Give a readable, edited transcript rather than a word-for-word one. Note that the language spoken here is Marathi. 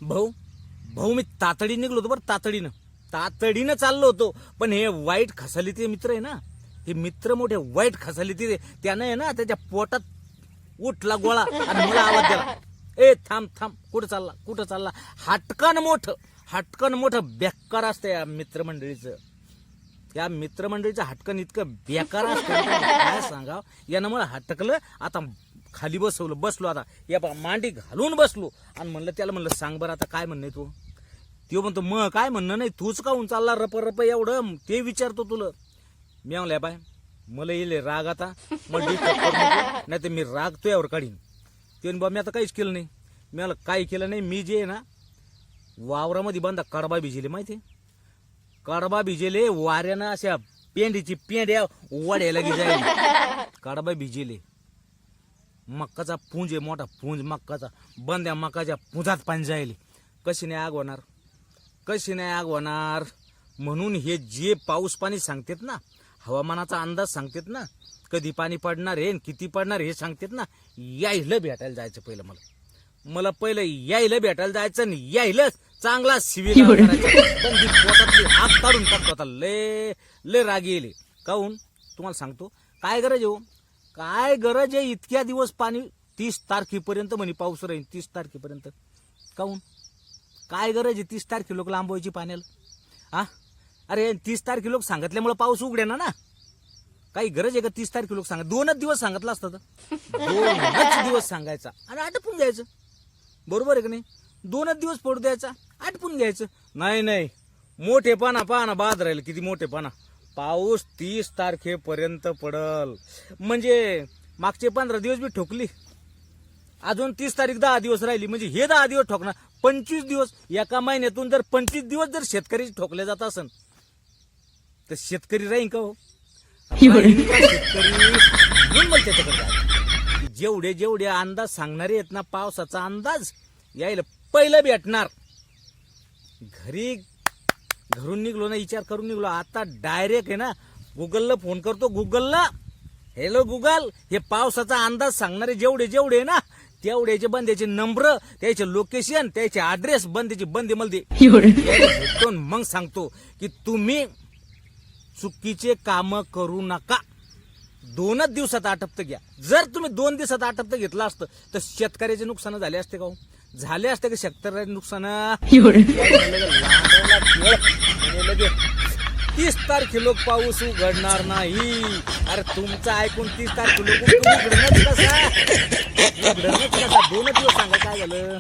भाऊ भाऊ मी तातडीने निघलो होतो बरं, तातडीनं चाललो होतो. पण हे वाईट खसालीचे मित्र आहे ना, हे मित्र मोठे वाईट खसालीचे, त्यानं आहे ना त्याच्या पोटात उठला गोळा आणि मला आवाज दिला, ए थांब कुठं चालला. हटकन मोठं बेकार असतं या मित्रमंडळीचं. या मित्रमंडळीचं हटकन इतकं बेकार असतं काय सांगाव. यानं मला हटकलं. आता खाली बसलो आता या मांडी घालून बसलो आणि म्हणलं सांग बरं आता काय म्हणणे तू. तो म्हणतो मग काय म्हणणं नाही, तूच काहून चालला रप एवढं ते विचारतो तुला. मी म्हणलं बाय मला येईल राग आता, मला डिस्टर्ब करू नको, नाही तर मी राग तो यावर काढीन. ते बा मी आता काहीच केलं नाही. मी मला काही केलं नाही. मी जे आहे ना वावरामध्ये बांधा कडबा भिजेले, माहिती कडबा भिजेले वाऱ्यानं अशा पेंडीची पेंड्या वाढायला जायला. कडबा भिजेले, मक्काचा पुंज आहे मोठा पुंज मक्काचा, बंद्या मक्काच्या पुंजात पाणी जायले. कशी नाही आग होणार. म्हणून हे जे पाऊस पाणी सांगतात ना, हवामानाचा अंदाज सांगतात ना, कधी पाणी पडणार आहे किती पडणार हे सांगतात ना, यायला भेटायला जायचं पहिलं. मला पहिलं यायला भेटायला जायचं आणि यायला चांगला शिवी पोटातली आग काढून टाकतो. आता लय राग येईल. काहून तुम्हाला सांगतो काय गरज आहे इतक्या दिवस पाणी 30 तारखेपर्यंत म्हणे पाऊस राहील 30 तारखेपर्यंत. काहून काय गरज आहे 30 तारखे लोक लांबवायची पाण्याला. हा अरे 30 तारखे लोक सांगितल्यामुळे पाऊस उघडे ना. काही गरज आहे का 30 तारखे लोक सांगा. 2च दिवस सांगितलं असतं तर 2च दिवस सांगायचा आणि आटपून घ्यायचं. बरोबर आहे का नाही. 2च दिवस पडू द्यायचा, आटपून घ्यायचं. नाही मोठेपणा बाद राहील. किती मोठेपणा. पाऊस 30 तारखेपर्यंत पडल म्हणजे मागचे 15 दिवस बी ठोकली, अजून 30 तारीख 10 दिवस राहिली म्हणजे हे 10 दिवस ठोकणार. 25 दिवस एका महिन्यातून जर 25 दिवस जर शेतकरी ठोकले जात असन तर शेतकरी राहीन का हो. शेतकरी जेवढे अंदाज सांगणारे आहेत ना पावसाचा अंदाज यायला पहिलं भेटणार. घरून निघलो ना विचार करून निघलो. आता डायरेक्ट आहे ना गुगलला फोन करतो. गुगलला हॅलो गुगल, हे पावसाचा अंदाज सांगणारे जेवढे आहे ना तेवढ्याचे बंद्याचे नंबर, त्याचे लोकेशन, त्याचे ऍड्रेस, बंद्याचे बंदे मला दे. मग सांगतो की तुम्ही चुकीचे काम करू नका. 2च दिवसात आटपत घ्या. जर तुम्ही 2 दिवसात आटपत घेतलं असतं तर शेतकऱ्याचे नुकसान झाले असते का. झाले असते का शेतकऱ्याचे नुकसान. 30 तारखे लोक पाऊस उघडणार नाही. अरे तुमचं ऐकून 30 तारखे लोक उघडणच कसा 2 दिवस सांगा काय झालं.